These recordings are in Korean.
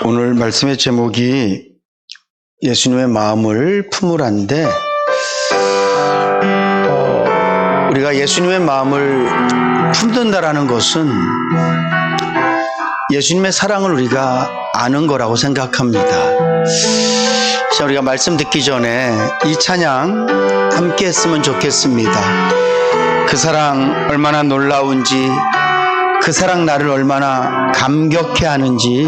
오늘 말씀의 제목이 예수님의 마음을 품으라인데, 우리가 예수님의 마음을 품는다라는 것은 예수님의 사랑을 우리가 아는 거라고 생각합니다. 자, 우리가 말씀 듣기 전에 이 찬양 함께 했으면 좋겠습니다. 그 사랑 얼마나 놀라운지, 그 사랑 나를 얼마나 감격해 하는지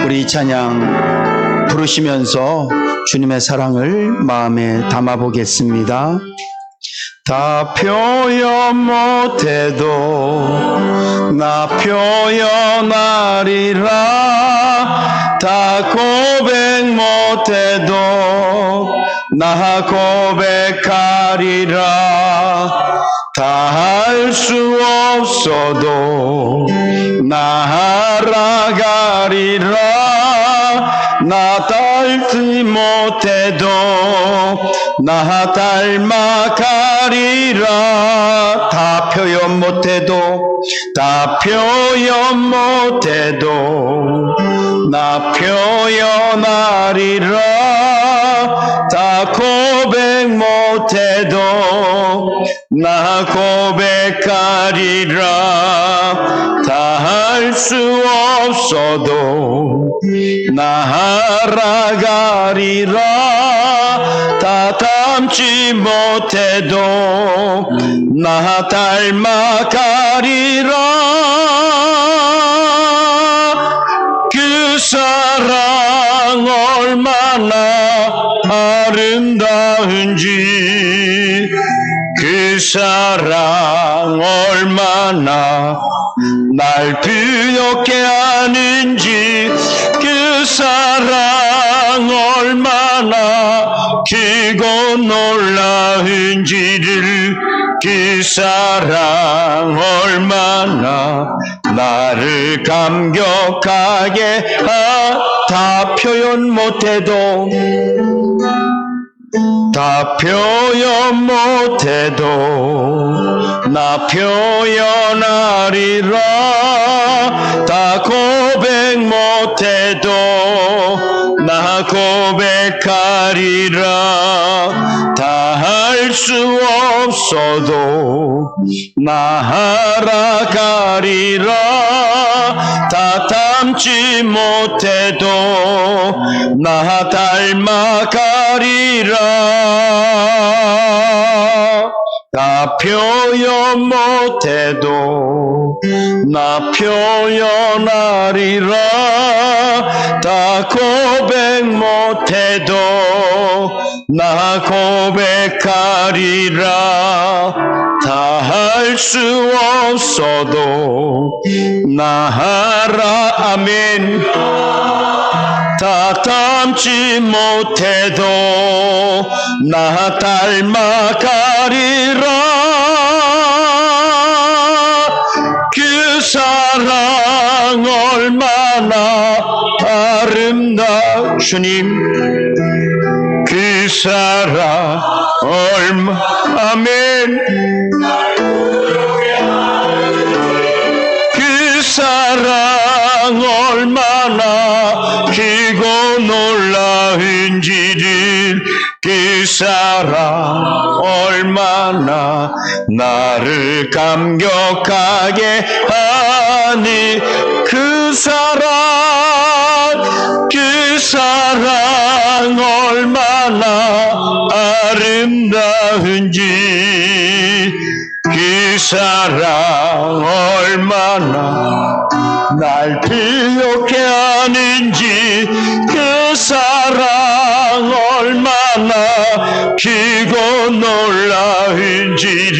우리 이 찬양 부르시면서 주님의 사랑을 마음에 담아 보겠습니다. 다 표현 못해도 나 표현하리라. 다 고백 못해도 나 고백하리라. 다 할 수 없어도 나 알아가리라. 나 닮지 못해도 나 닮아가리라. 다 표현 못해도 나 표현하리라. 다 고백 못해도 나 고백하리라. 다 할 수 없어도 나 알아가리라. 다 닮지 못해도 나 닮아가리라. 그 사랑 얼마나 아름다운지, 그 사랑 얼마나 날 부엽게 하는지, 그 사랑 얼마나 크고 놀라운지를, 그 사랑 얼마나 나를 감격하게 다 표현 못해도 나 표현하리라. 다 고백 못해도 나 고백하리라. 다 할 수 없어도 나 알아가리라. 다 닮지 못해도 나 닮아가리라. 다 표현 못해도 나 표현하리라. 다 고백 못해도 나 고백하리라. 다 할 수 없어도 나 알아. 아멘. 다 닮지 못해도 나 닮아가리라. 그 사랑 얼마나 주님, 그 사랑 아멘. 그 사랑 얼마나 크고 놀라운지를, 그 사랑 얼마나 나를 감격하게 하니, 그 사랑 얼마나 아름다운지, 그 사랑 얼마나 날 기억해 하는지, 그 사랑 얼마나 크고 놀라운지를,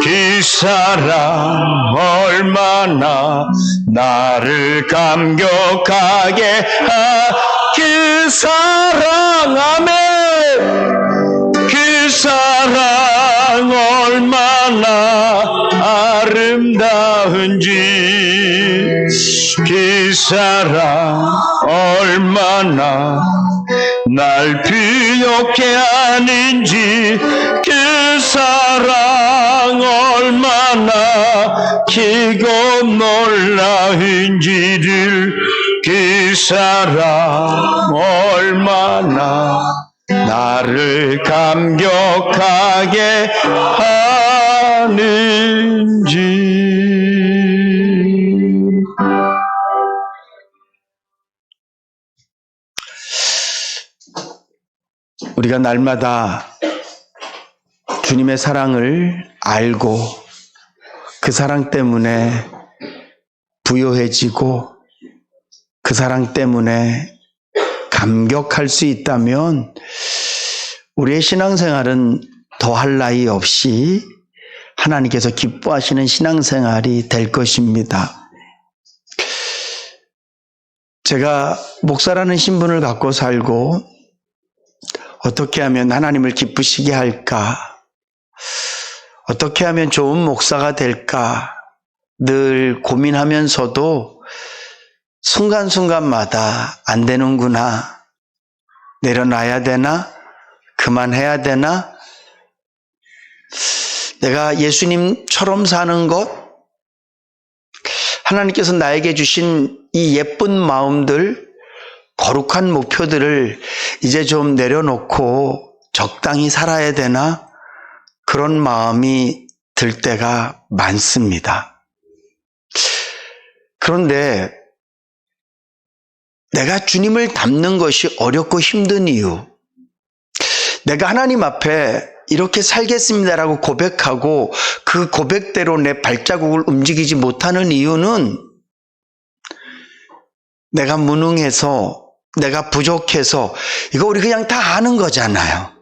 그 사랑 얼마나 나를 감격하게 그 사랑 아멘. 그 사랑 얼마나 아름다운지, 그 사랑 얼마나 날 부욕해 하는지, 그 사랑 얼마나 크고 놀라운지를, 그 사랑 얼마나 나를 감격하게 하는지. 우리가 날마다 주님의 사랑을 알고 그 사랑 때문에 부요해지고 그 사랑 때문에 감격할 수 있다면 우리의 신앙생활은 더할 나위 없이 하나님께서 기뻐하시는 신앙생활이 될 것입니다. 제가 목사라는 신분을 갖고 살고 어떻게 하면 하나님을 기쁘시게 할까? 어떻게 하면 좋은 목사가 될까? 늘 고민하면서도 순간순간마다 안 되는구나. 내려놔야 되나? 그만해야 되나? 내가 예수님처럼 사는 것? 하나님께서 나에게 주신 이 예쁜 마음들, 거룩한 목표들을 이제 좀 내려놓고 적당히 살아야 되나? 그런 마음이 들 때가 많습니다. 그런데 내가 주님을 닮는 것이 어렵고 힘든 이유, 내가 하나님 앞에 이렇게 살겠습니다라고 고백하고 그 고백대로 내 발자국을 움직이지 못하는 이유는 내가 무능해서, 내가 부족해서, 이거 우리 그냥 다 아는 거잖아요.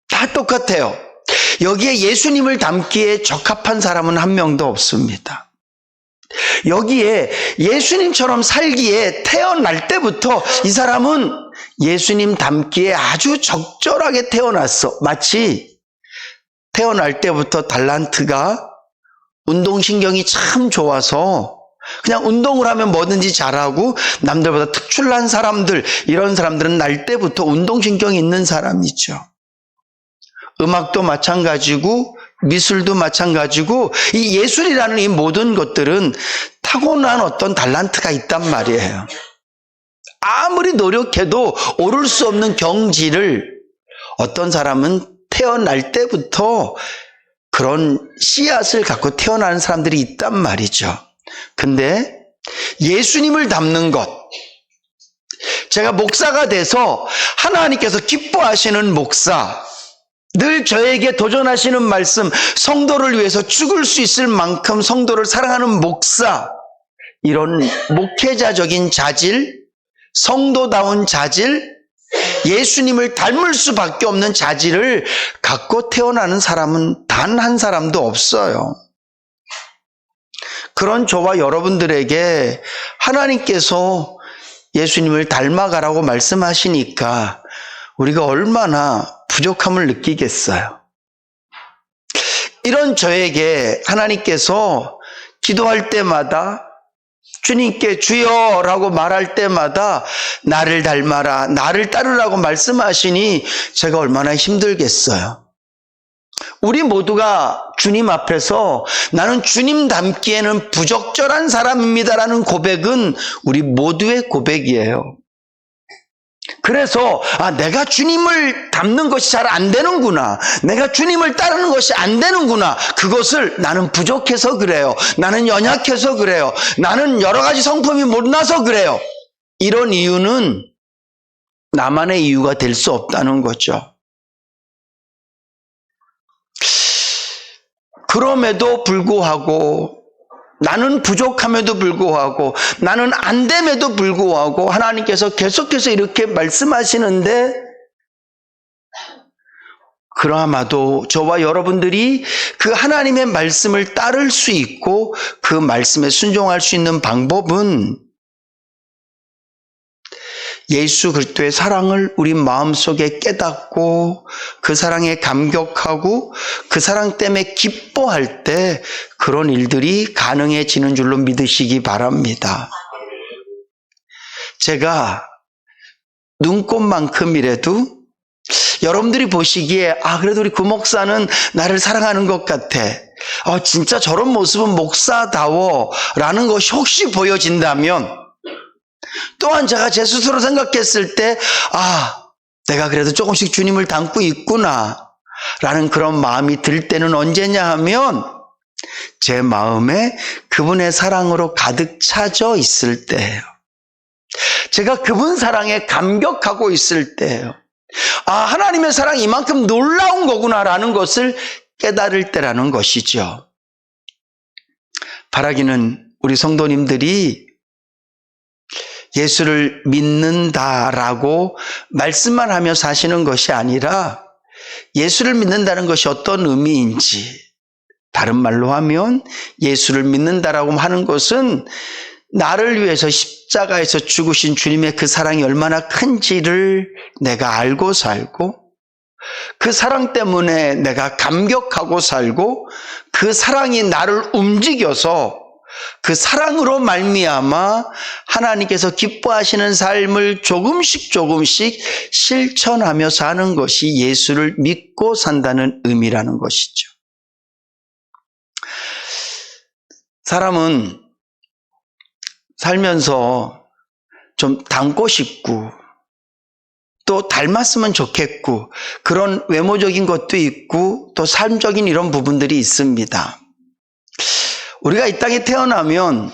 다 똑같아요. 여기에 예수님을 닮기에 적합한 사람은 한 명도 없습니다. 여기에 예수님처럼 살기에 태어날 때부터 이 사람은 예수님 닮기에 아주 적절하게 태어났어. 마치 태어날 때부터 달란트가 운동신경이 참 좋아서 그냥 운동을 하면 뭐든지 잘하고 남들보다 특출난 사람들, 이런 사람들은 날 때부터 운동신경이 있는 사람이죠. 음악도 마찬가지고 미술도 마찬가지고 이 예술이라는 이 모든 것들은 타고난 어떤 달란트가 있단 말이에요. 아무리 노력해도 오를 수 없는 경지를 어떤 사람은 태어날 때부터 그런 씨앗을 갖고 태어나는 사람들이 있단 말이죠. 근데 예수님을 닮는 것, 제가 목사가 돼서 하나님께서 기뻐하시는 목사, 늘 저에게 도전하시는 말씀, 성도를 위해서 죽을 수 있을 만큼 성도를 사랑하는 목사, 이런 목회자적인 자질, 성도다운 자질, 예수님을 닮을 수밖에 없는 자질을 갖고 태어나는 사람은 단 한 사람도 없어요. 그런 저와 여러분들에게 하나님께서 예수님을 닮아가라고 말씀하시니까 우리가 얼마나 부족함을 느끼겠어요. 이런 저에게 하나님께서 기도할 때마다 주님께 주여라고 말할 때마다 나를 닮아라, 나를 따르라고 말씀하시니 제가 얼마나 힘들겠어요. 우리 모두가 주님 앞에서 나는 주님 닮기에는 부적절한 사람입니다라는 고백은 우리 모두의 고백이에요. 그래서 내가 주님을 닮는 것이 잘 안 되는구나, 내가 주님을 따르는 것이 안 되는구나, 그것을 나는 부족해서 그래요, 나는 연약해서 그래요, 나는 여러 가지 성품이 못나서 그래요, 이런 이유는 나만의 이유가 될 수 없다는 거죠. 그럼에도 불구하고, 나는 부족함에도 불구하고, 나는 안 됨에도 불구하고 하나님께서 계속해서 이렇게 말씀하시는데, 그나마도 저와 여러분들이 그 하나님의 말씀을 따를 수 있고 그 말씀에 순종할 수 있는 방법은 예수 그리스도의 사랑을 우리 마음속에 깨닫고 그 사랑에 감격하고 그 사랑 때문에 기뻐할 때 그런 일들이 가능해지는 줄로 믿으시기 바랍니다. 제가 눈꽃만큼이라도 여러분들이 보시기에 그래도 우리 구 목사는 나를 사랑하는 것 같아, 진짜 저런 모습은 목사다워 라는 것이 혹시 보여진다면, 또한 제가 제 스스로 생각했을 때 내가 그래도 조금씩 주님을 닮고 있구나 라는 그런 마음이 들 때는 언제냐 하면, 제 마음에 그분의 사랑으로 가득 차져 있을 때예요. 제가 그분 사랑에 감격하고 있을 때예요. 하나님의 사랑이 이만큼 놀라운 거구나라는 것을 깨달을 때라는 것이죠. 바라기는 우리 성도님들이 예수를 믿는다라고 말씀만 하며 사시는 것이 아니라 예수를 믿는다는 것이 어떤 의미인지, 다른 말로 하면 예수를 믿는다라고 하는 것은 나를 위해서 십자가에서 죽으신 주님의 그 사랑이 얼마나 큰지를 내가 알고 살고, 그 사랑 때문에 내가 감격하고 살고, 그 사랑이 나를 움직여서 그 사랑으로 말미암아 하나님께서 기뻐하시는 삶을 조금씩 실천하며 사는 것이 예수를 믿고 산다는 의미라는 것이죠. 사람은 살면서 좀 닮고 싶고 또 닮았으면 좋겠고 그런 외모적인 것도 있고 또 삶적인 이런 부분들이 있습니다. 우리가 이 땅에 태어나면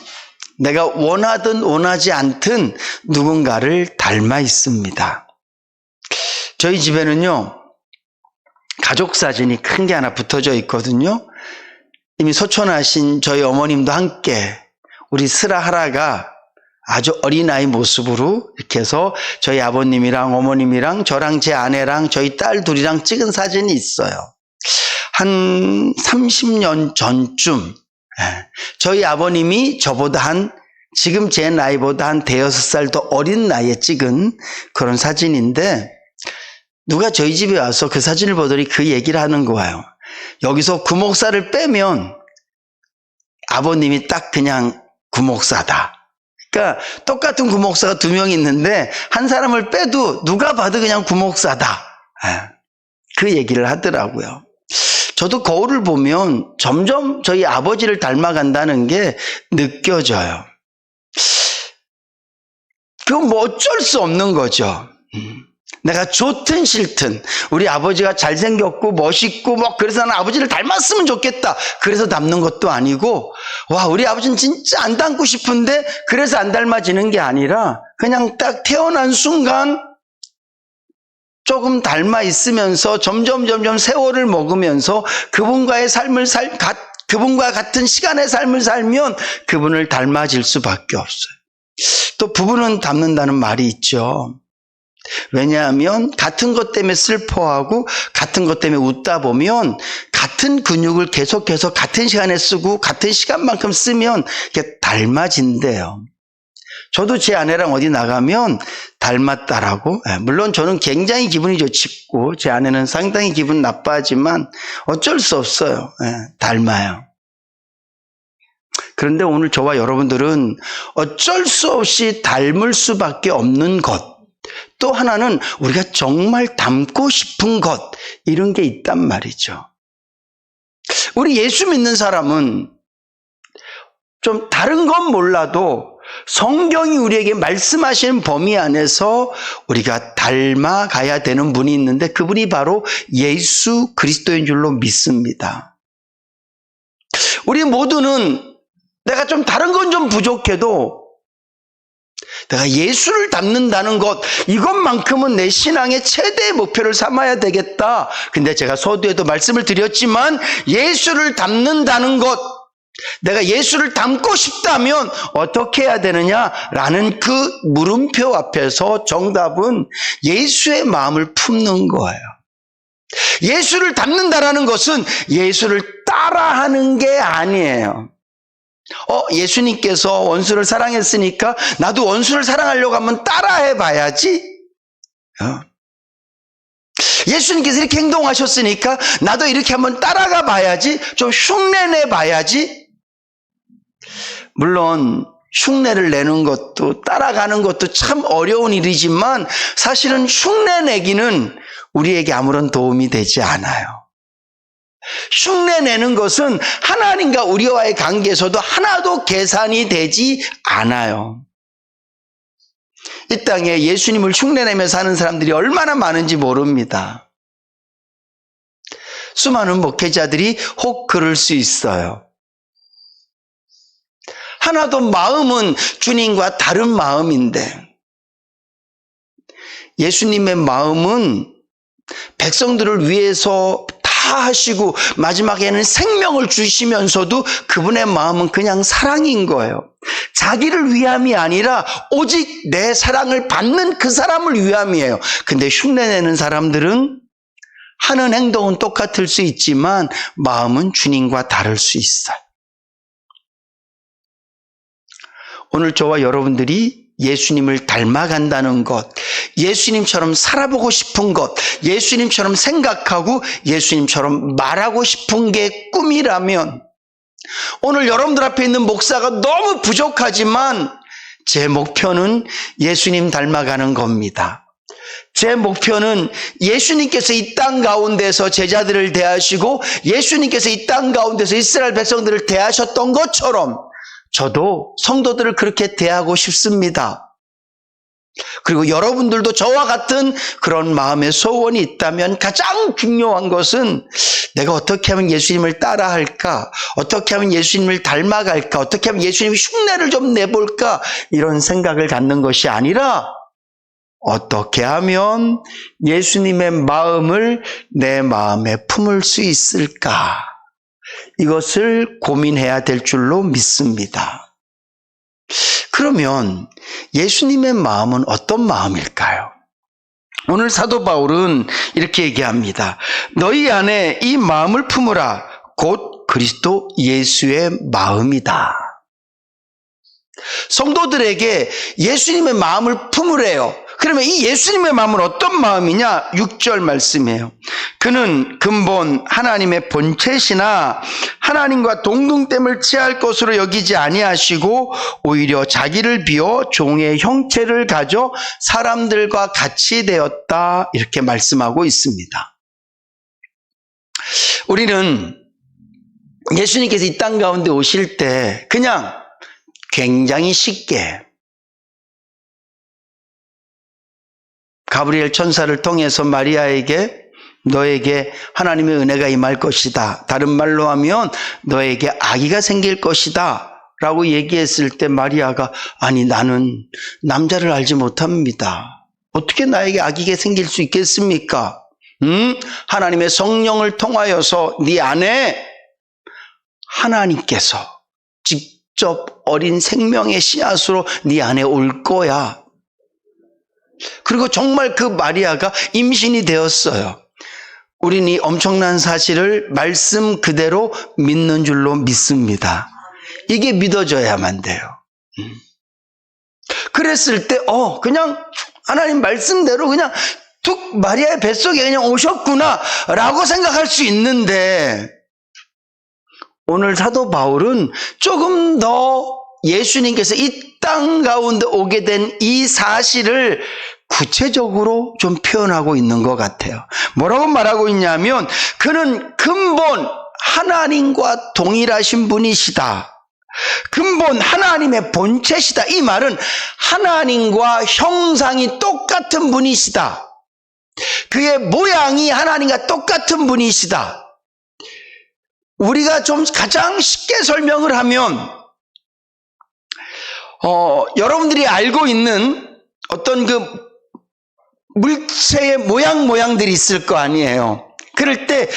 내가 원하든 원하지 않든 누군가를 닮아 있습니다. 저희 집에는요, 가족 사진이 큰 게 하나 붙어져 있거든요. 이미 소천하신 저희 어머님도 함께 우리 슬아하라가 아주 어린아이 모습으로 이렇게 해서 저희 아버님이랑 어머님이랑 저랑 제 아내랑 저희 딸 둘이랑 찍은 사진이 있어요. 한 30년 전쯤 저희 아버님이 저보다 지금 제 나이보다 한 대여섯 살 더 어린 나이에 찍은 그런 사진인데, 누가 저희 집에 와서 그 사진을 보더니 그 얘기를 하는 거예요. 여기서 구목사를 빼면 아버님이 딱 그냥 구목사다. 그러니까 똑같은 구목사가 두 명 있는데 한 사람을 빼도 누가 봐도 그냥 구목사다. 그 얘기를 하더라고요. 저도 거울을 보면 점점 저희 아버지를 닮아간다는 게 느껴져요. 그건 뭐 어쩔 수 없는 거죠. 내가 좋든 싫든 우리 아버지가 잘생겼고 멋있고 그래서 나는 아버지를 닮았으면 좋겠다 그래서 닮는 것도 아니고, 우리 아버지는 진짜 안 닮고 싶은데 그래서 안 닮아지는 게 아니라 그냥 딱 태어난 순간 조금 닮아 있으면서 점점 세월을 먹으면서 그분과 같은 시간의 삶을 살면 그분을 닮아질 수밖에 없어요. 또 부부는 닮는다는 말이 있죠. 왜냐하면 같은 것 때문에 슬퍼하고 같은 것 때문에 웃다 보면 같은 근육을 계속해서 같은 시간에 쓰고 같은 시간만큼 쓰면 이게 닮아진대요. 저도 제 아내랑 어디 나가면 닮았다라고, 물론 저는 굉장히 기분이 좋고 제 아내는 상당히 기분 나빠하지만 어쩔 수 없어요. 닮아요. 그런데 오늘 저와 여러분들은 어쩔 수 없이 닮을 수밖에 없는 것, 또 하나는 우리가 정말 닮고 싶은 것, 이런 게 있단 말이죠. 우리 예수 믿는 사람은 좀 다른 건 몰라도 성경이 우리에게 말씀하시는 범위 안에서 우리가 닮아가야 되는 분이 있는데 그분이 바로 예수 그리스도인 줄로 믿습니다. 우리 모두는 내가 좀 다른 건 좀 부족해도 내가 예수를 닮는다는 것, 이것만큼은 내 신앙의 최대의 목표를 삼아야 되겠다. 근데 제가 서두에도 말씀을 드렸지만 예수를 닮는다는 것, 내가 예수를 닮고 싶다면 어떻게 해야 되느냐라는 그 물음표 앞에서 정답은 예수의 마음을 품는 거예요. 예수를 닮는다라는 것은 예수를 따라하는 게 아니에요. 예수님께서 원수를 사랑했으니까 나도 원수를 사랑하려고 하면 따라해 봐야지. 예수님께서 이렇게 행동하셨으니까 나도 이렇게 한번 따라가 봐야지. 좀 흉내내 봐야지. 물론 흉내를 내는 것도 따라가는 것도 참 어려운 일이지만 사실은 흉내내기는 우리에게 아무런 도움이 되지 않아요. 흉내내는 것은 하나님과 우리와의 관계에서도 하나도 계산이 되지 않아요. 이 땅에 예수님을 흉내내며 사는 사람들이 얼마나 많은지 모릅니다. 수많은 목회자들이 혹 그럴 수 있어요. 하나도 마음은 주님과 다른 마음인데, 예수님의 마음은 백성들을 위해서 다 하시고 마지막에는 생명을 주시면서도 그분의 마음은 그냥 사랑인 거예요. 자기를 위함이 아니라 오직 내 사랑을 받는 그 사람을 위함이에요. 근데 흉내내는 사람들은 하는 행동은 똑같을 수 있지만 마음은 주님과 다를 수 있어요. 오늘 저와 여러분들이 예수님을 닮아간다는 것, 예수님처럼 살아보고 싶은 것, 예수님처럼 생각하고 예수님처럼 말하고 싶은 게 꿈이라면, 오늘 여러분들 앞에 있는 목사가 너무 부족하지만 제 목표는 예수님 닮아가는 겁니다. 제 목표는 예수님께서 이 땅 가운데서 제자들을 대하시고 예수님께서 이 땅 가운데서 이스라엘 백성들을 대하셨던 것처럼 저도 성도들을 그렇게 대하고 싶습니다. 그리고 여러분들도 저와 같은 그런 마음의 소원이 있다면 가장 중요한 것은 내가 어떻게 하면 예수님을 따라할까? 어떻게 하면 예수님을 닮아갈까? 어떻게 하면 예수님의 흉내를 좀 내볼까? 이런 생각을 갖는 것이 아니라 어떻게 하면 예수님의 마음을 내 마음에 품을 수 있을까? 이것을 고민해야 될 줄로 믿습니다. 그러면 예수님의 마음은 어떤 마음일까요? 오늘 사도 바울은 이렇게 얘기합니다. 너희 안에 이 마음을 품으라. 곧 그리스도 예수의 마음이다. 성도들에게 예수님의 마음을 품으래요. 그러면 이 예수님의 마음은 어떤 마음이냐? 6절 말씀이에요. 그는 근본 하나님의 본체시나 하나님과 동등됨을 취할 것으로 여기지 아니하시고 오히려 자기를 비워 종의 형체를 가져 사람들과 같이 되었다. 이렇게 말씀하고 있습니다. 우리는 예수님께서 이 땅 가운데 오실 때 그냥 굉장히 쉽게 가브리엘 천사를 통해서 마리아에게 너에게 하나님의 은혜가 임할 것이다. 다른 말로 하면 너에게 아기가 생길 것이다. 라고 얘기했을 때 마리아가 아니 나는 남자를 알지 못합니다. 어떻게 나에게 아기가 생길 수 있겠습니까? 하나님의 성령을 통하여서 네 안에 하나님께서 직접 어린 생명의 씨앗으로 네 안에 올 거야. 그리고 정말 그 마리아가 임신이 되었어요. 우리는 이 엄청난 사실을 말씀 그대로 믿는 줄로 믿습니다. 이게 믿어져야만 돼요. 그랬을 때 그냥 하나님 말씀대로 그냥 툭 마리아의 뱃속에 그냥 오셨구나 라고 생각할 수 있는데, 오늘 사도 바울은 조금 더 예수님께서 이 땅 가운데 오게 된 이 사실을 구체적으로 좀 표현하고 있는 것 같아요. 뭐라고 말하고 있냐면 그는 근본 하나님과 동일하신 분이시다. 근본 하나님의 본체시다. 이 말은 하나님과 형상이 똑같은 분이시다. 그의 모양이 하나님과 똑같은 분이시다. 우리가 좀 가장 쉽게 설명을 하면 여러분들이 알고 있는 어떤 그 물체의 모양들이 있을 거 아니에요. 그럴 때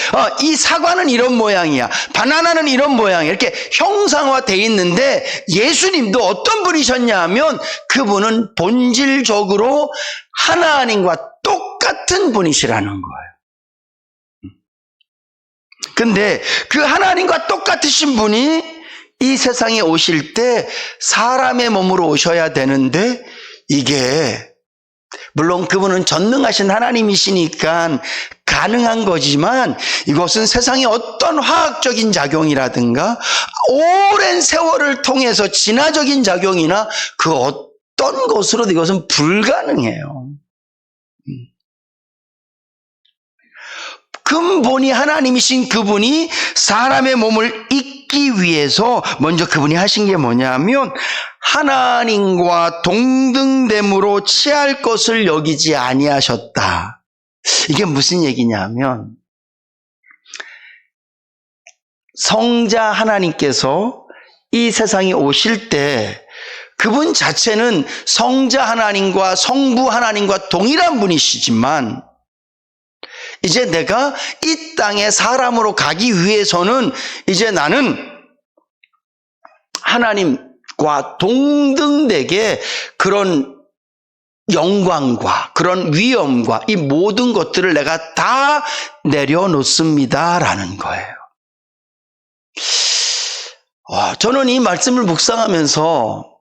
이 사과는 이런 모양이야, 바나나는 이런 모양이야, 이렇게 형상화되어 있는데 예수님도 어떤 분이셨냐 하면 그분은 본질적으로 하나님과 똑같은 분이시라는 거예요. 근데 그 하나님과 똑같으신 분이 이 세상에 오실 때 사람의 몸으로 오셔야 되는데, 이게 물론 그분은 전능하신 하나님이시니까 가능한 거지만 이것은 세상의 어떤 화학적인 작용이라든가 오랜 세월을 통해서 진화적인 작용이나 그 어떤 것으로도 이것은 불가능해요. 근본이 하나님이신 그분이 사람의 몸을 입기 위해서 먼저 그분이 하신 게 뭐냐면 하나님과 동등됨으로 취할 것을 여기지 아니하셨다. 이게 무슨 얘기냐면 성자 하나님께서 이 세상에 오실 때 그분 자체는 성자 하나님과 성부 하나님과 동일한 분이시지만 이제 내가 이 땅에 사람으로 가기 위해서는 이제 나는 하나님과 동등되게 그런 영광과 그런 위엄과 이 모든 것들을 내가 다 내려놓습니다라는 거예요. 저는 이 말씀을 묵상하면서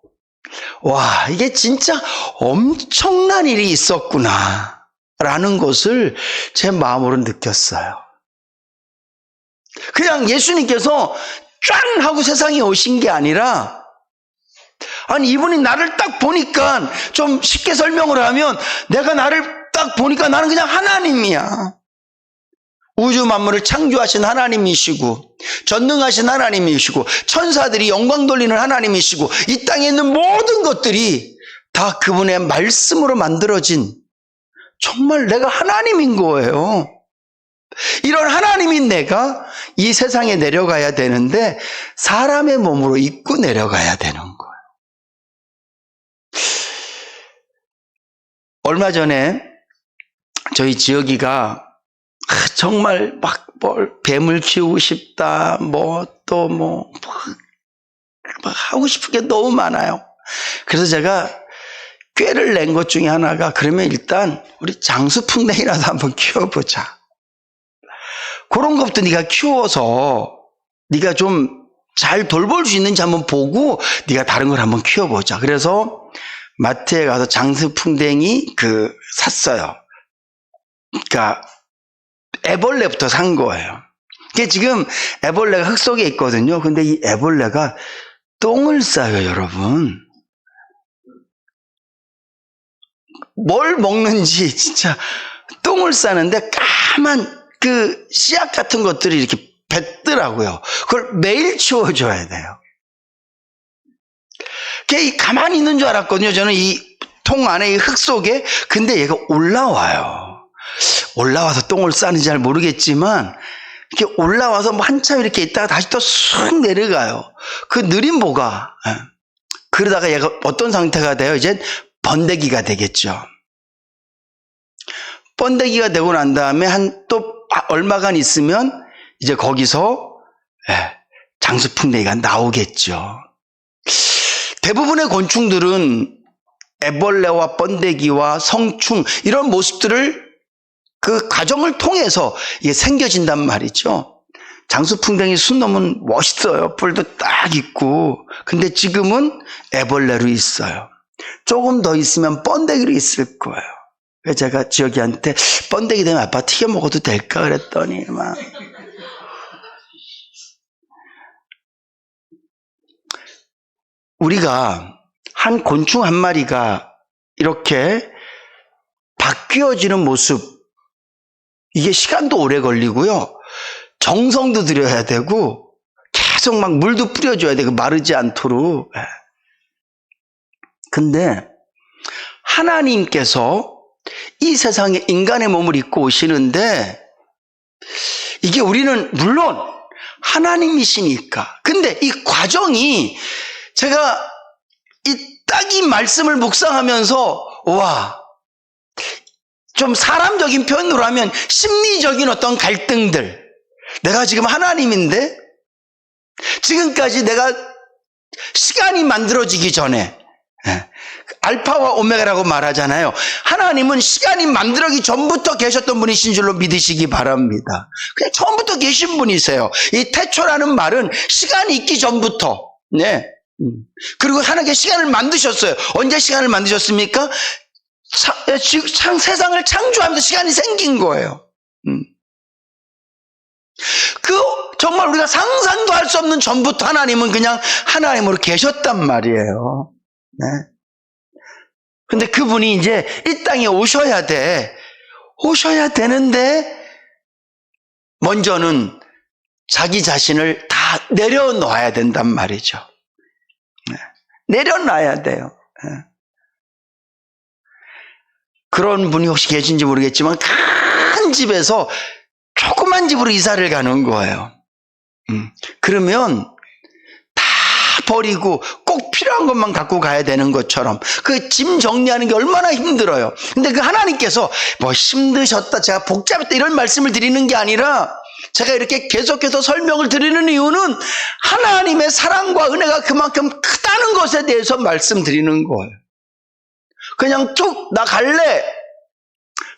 와, 이게 진짜 엄청난 일이 있었구나 라는 것을 제 마음으로 느꼈어요. 그냥 예수님께서 짠 하고 세상에 오신 게 아니라 아니 이분이 나를 딱 보니까 좀 쉽게 설명을 하면 내가 나를 딱 보니까 나는 그냥 하나님이야. 우주 만물을 창조하신 하나님이시고 전능하신 하나님이시고 천사들이 영광 돌리는 하나님이시고 이 땅에 있는 모든 것들이 다 그분의 말씀으로 만들어진 정말 내가 하나님인 거예요. 이런 하나님인 내가 이 세상에 내려가야 되는데 사람의 몸으로 입고 내려가야 되는 거예요. 얼마 전에 저희 지역이가 정말 막 뱀을 키우고 싶다 막 하고 싶은 게 너무 많아요. 그래서 제가 꾀를 낸 것 중에 하나가 그러면 일단 우리 장수풍뎅이라도 한번 키워보자. 그런 것부터 네가 키워서 네가 좀 잘 돌볼 수 있는지 한번 보고 네가 다른 걸 한번 키워보자. 그래서 마트에 가서 장수풍뎅이 샀어요. 그러니까 애벌레부터 산 거예요. 이게 지금 애벌레가 흙 속에 있거든요. 근데 이 애벌레가 똥을 싸요, 여러분. 뭘 먹는지 진짜 똥을 싸는데 까만 씨앗 같은 것들이 이렇게 뱉더라고요. 그걸 매일 치워줘야 돼요. 걔 가만히 있는 줄 알았거든요. 저는 이 통 안에 이 흙 속에. 근데 얘가 올라와요. 올라와서 똥을 싸는지 잘 모르겠지만 이렇게 올라와서 한참 이렇게 있다가 다시 또 쑥 내려가요. 그 느린 보가. 그러다가 얘가 어떤 상태가 돼요? 이제 번데기가 되겠죠. 번데기가 되고 난 다음에 또 얼마간 있으면 이제 거기서 장수풍뎅이가 나오겠죠. 대부분의 곤충들은 애벌레와 번데기와 성충 이런 모습들을 그 과정을 통해서 이게 생겨진단 말이죠. 장수풍뎅이 순놈은 멋있어요. 뿔도 딱 있고. 근데 지금은 애벌레로 있어요. 조금 더 있으면 번데기로 있을 거예요. 그래서 제가 지혁이한테 번데기 되면 아빠 튀겨 먹어도 될까 그랬더니 막 우리가 한 곤충 한 마리가 이렇게 바뀌어지는 모습, 이게 시간도 오래 걸리고요. 정성도 들여야 되고 계속 막 물도 뿌려줘야 되고 마르지 않도록. 근데 하나님께서 이 세상에 인간의 몸을 입고 오시는데 이게 우리는 물론 하나님이시니까. 근데 이 과정이 제가 딱 이 말씀을 묵상하면서 와, 좀 사람적인 표현으로 하면 심리적인 어떤 갈등들. 내가 지금 하나님인데 지금까지 내가 시간이 만들어지기 전에 알파와 오메가라고 말하잖아요. 하나님은 시간이 만들어지기 전부터 계셨던 분이신 줄로 믿으시기 바랍니다. 그냥 처음부터 계신 분이세요. 이 태초라는 말은 시간이 있기 전부터. 네. 그리고 하나님께 시간을 만드셨어요. 언제 시간을 만드셨습니까? 세상을 창조하면서 시간이 생긴 거예요. 정말 우리가 상상도 할 수 없는 전부터 하나님은 그냥 하나님으로 계셨단 말이에요. 네. 근데 그분이 이제 이 땅에 오셔야 되는데 먼저는 자기 자신을 다 내려놓아야 된단 말이죠. 내려놔야 돼요. 그런 분이 혹시 계신지 모르겠지만 큰 집에서 조그만 집으로 이사를 가는 거예요. 그러면 다 버리고 꼭 필요한 것만 갖고 가야 되는 것처럼 그 짐 정리하는 게 얼마나 힘들어요. 근데 그 하나님께서 뭐 힘드셨다, 제가 복잡했다 이런 말씀을 드리는 게 아니라, 제가 이렇게 계속해서 설명을 드리는 이유는 하나님의 사랑과 은혜가 그만큼 크다는 것에 대해서 말씀드리는 거예요. 그냥 쭉 나 갈래.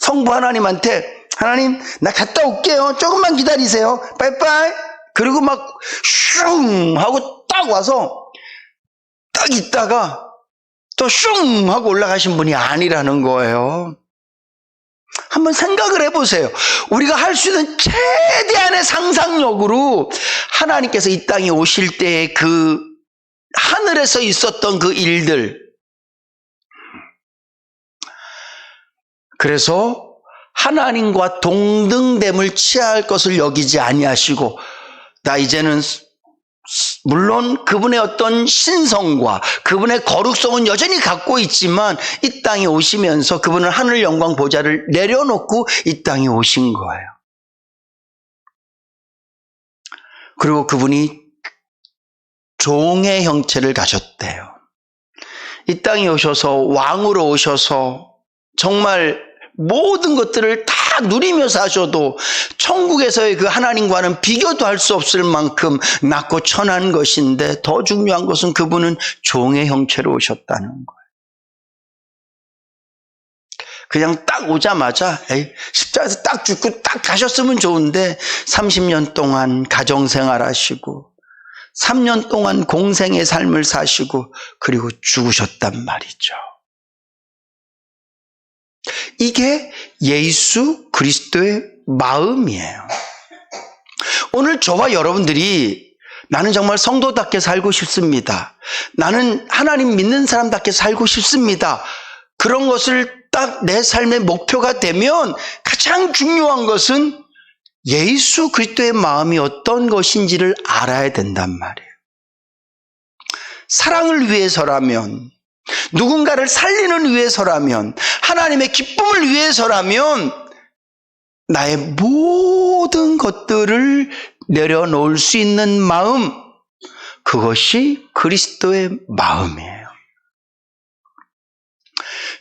성부 하나님한테 하나님 나 갔다 올게요. 조금만 기다리세요. 빠이빠이. 그리고 막 슝 하고 딱 와서 딱 있다가 또 슝 하고 올라가신 분이 아니라는 거예요. 한번 생각을 해보세요. 우리가 할 수 있는 최대한의 상상력으로 하나님께서 이 땅에 오실 때의 그 하늘에서 있었던 그 일들, 그래서 하나님과 동등됨을 취할 것을 여기지 아니하시고, 나 이제는 물론 그분의 어떤 신성과 그분의 거룩성은 여전히 갖고 있지만 이 땅에 오시면서 그분은 하늘 영광 보좌를 내려놓고 이 땅에 오신 거예요. 그리고 그분이 종의 형체를 가졌대요. 이 땅에 오셔서 왕으로 오셔서 정말 모든 것들을 다 누리며 사셔도 천국에서의 그 하나님과는 비교도 할 수 없을 만큼 낮고 천한 것인데, 더 중요한 것은 그분은 종의 형체로 오셨다는 거예요. 그냥 딱 오자마자 십자가에서 딱 죽고 딱 가셨으면 좋은데 30년 동안 가정생활 하시고 3년 동안 공생의 삶을 사시고 그리고 죽으셨단 말이죠. 이게 예수 그리스도의 마음이에요. 오늘 저와 여러분들이 나는 정말 성도답게 살고 싶습니다, 나는 하나님 믿는 사람답게 살고 싶습니다, 그런 것을 딱 내 삶의 목표가 되면 가장 중요한 것은 예수 그리스도의 마음이 어떤 것인지를 알아야 된단 말이에요. 사랑을 위해서라면, 누군가를 살리는 위해서라면, 하나님의 기쁨을 위해서라면 나의 모든 것들을 내려놓을 수 있는 마음, 그것이 그리스도의 마음이에요.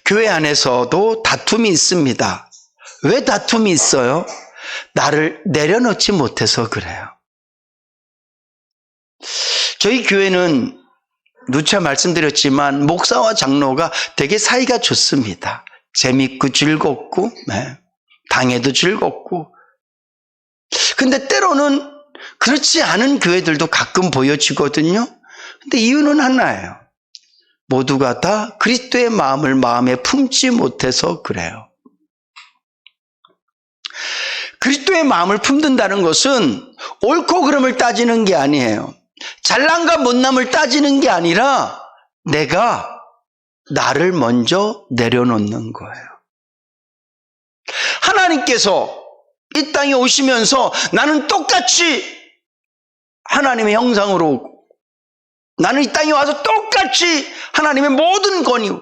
교회 안에서도 다툼이 있습니다. 왜 다툼이 있어요? 나를 내려놓지 못해서 그래요. 저희 교회는 누차 말씀드렸지만 목사와 장로가 되게 사이가 좋습니다. 재밌고 즐겁고, 당해도 즐겁고. 근데 때로는 그렇지 않은 교회들도 가끔 보여지거든요. 근데 이유는 하나예요. 모두가 다 그리스도의 마음을 마음에 품지 못해서 그래요. 그리스도의 마음을 품는다는 것은 옳고 그름을 따지는 게 아니에요. 잘남과 못남을 따지는 게 아니라 내가 나를 먼저 내려놓는 거예요. 하나님께서 이 땅에 오시면서 나는 똑같이 하나님의 형상으로, 나는 이 땅에 와서 똑같이 하나님의 모든 권위와,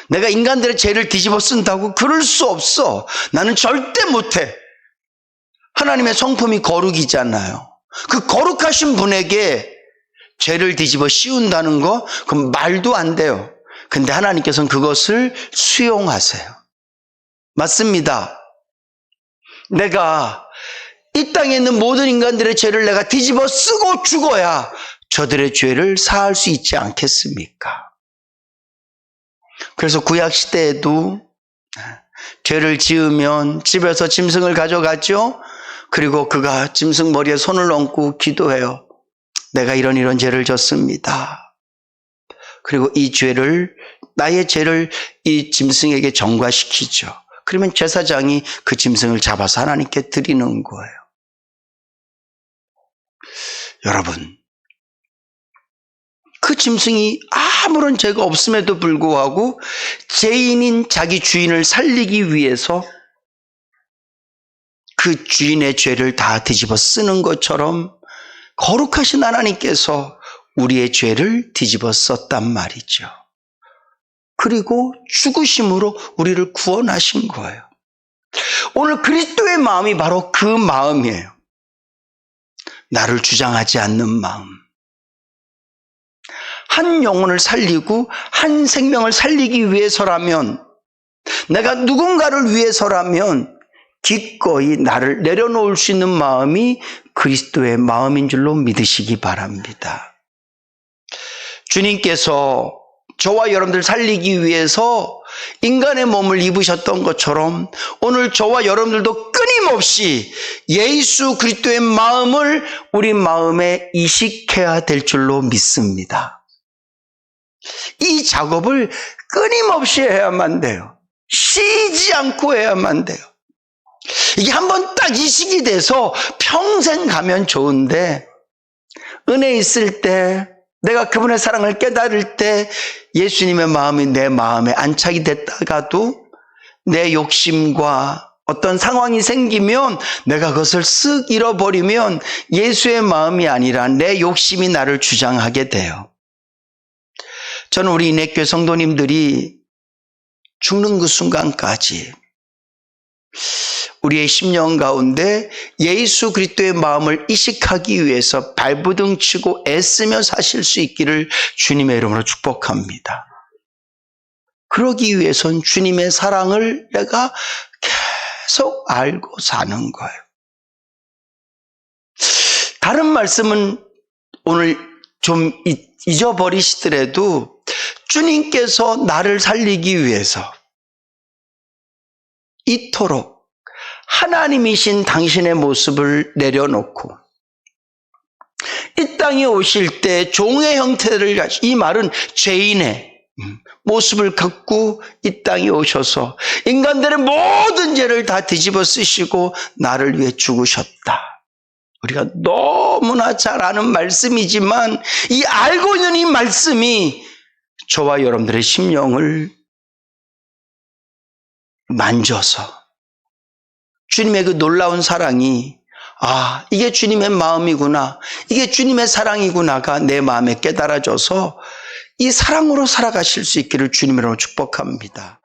내가 인간들의 죄를 뒤집어 쓴다고? 그럴 수 없어. 나는 절대 못해. 하나님의 성품이 거룩이잖아요. 그 거룩하신 분에게 죄를 뒤집어 씌운다는 거, 그건 말도 안 돼요. 근데 하나님께서는 그것을 수용하세요. 맞습니다. 내가 이 땅에 있는 모든 인간들의 죄를 내가 뒤집어 쓰고 죽어야 저들의 죄를 사할 수 있지 않겠습니까? 그래서 구약시대에도 죄를 지으면 집에서 짐승을 가져가죠. 그리고 그가 짐승 머리에 손을 얹고 기도해요. 내가 이런 죄를 졌습니다. 그리고 이 죄를, 나의 죄를 이 짐승에게 전가시키죠. 그러면 제사장이 그 짐승을 잡아서 하나님께 드리는 거예요. 여러분, 그 짐승이 아무런 죄가 없음에도 불구하고 죄인인 자기 주인을 살리기 위해서 그 주인의 죄를 다 뒤집어 쓰는 것처럼 거룩하신 하나님께서 우리의 죄를 뒤집어 썼단 말이죠. 그리고 죽으심으로 우리를 구원하신 거예요. 오늘 그리스도의 마음이 바로 그 마음이에요. 나를 주장하지 않는 마음. 한 영혼을 살리고 한 생명을 살리기 위해서라면, 내가 누군가를 위해서라면 기꺼이 나를 내려놓을 수 있는 마음이 그리스도의 마음인 줄로 믿으시기 바랍니다. 주님께서 저와 여러분들 살리기 위해서 인간의 몸을 입으셨던 것처럼 오늘 저와 여러분들도 끊임없이 예수 그리스도의 마음을 우리 마음에 이식해야 될 줄로 믿습니다. 이 작업을 끊임없이 해야만 돼요. 쉬지 않고 해야만 돼요. 이게 한번 딱 이식이 돼서 평생 가면 좋은데, 은혜 있을 때, 내가 그분의 사랑을 깨달을 때 예수님의 마음이 내 마음에 안착이 됐다가도 내 욕심과 어떤 상황이 생기면 내가 그것을 쓱 잃어버리면 예수의 마음이 아니라 내 욕심이 나를 주장하게 돼요. 저는 우리 인내교회 성도님들이 죽는 그 순간까지 우리의 심령 가운데 예수 그리스도의 마음을 이식하기 위해서 발부둥 치고 애쓰며 사실 수 있기를 주님의 이름으로 축복합니다. 그러기 위해선 주님의 사랑을 내가 계속 알고 사는 거예요. 다른 말씀은 오늘 좀 잊어버리시더라도 주님께서 나를 살리기 위해서 이토록 하나님이신 당신의 모습을 내려놓고 이 땅에 오실 때 종의 형태를 가지고, 이 말은 죄인의 모습을 갖고 이 땅에 오셔서 인간들의 모든 죄를 다 뒤집어 쓰시고 나를 위해 죽으셨다. 우리가 너무나 잘 아는 말씀이지만 이 알고 있는 이 말씀이 저와 여러분들의 심령을 만져서 주님의 그 놀라운 사랑이, 아, 이게 주님의 마음이구나, 이게 주님의 사랑이구나가 내 마음에 깨달아져서 이 사랑으로 살아가실 수 있기를 주님으로 축복합니다.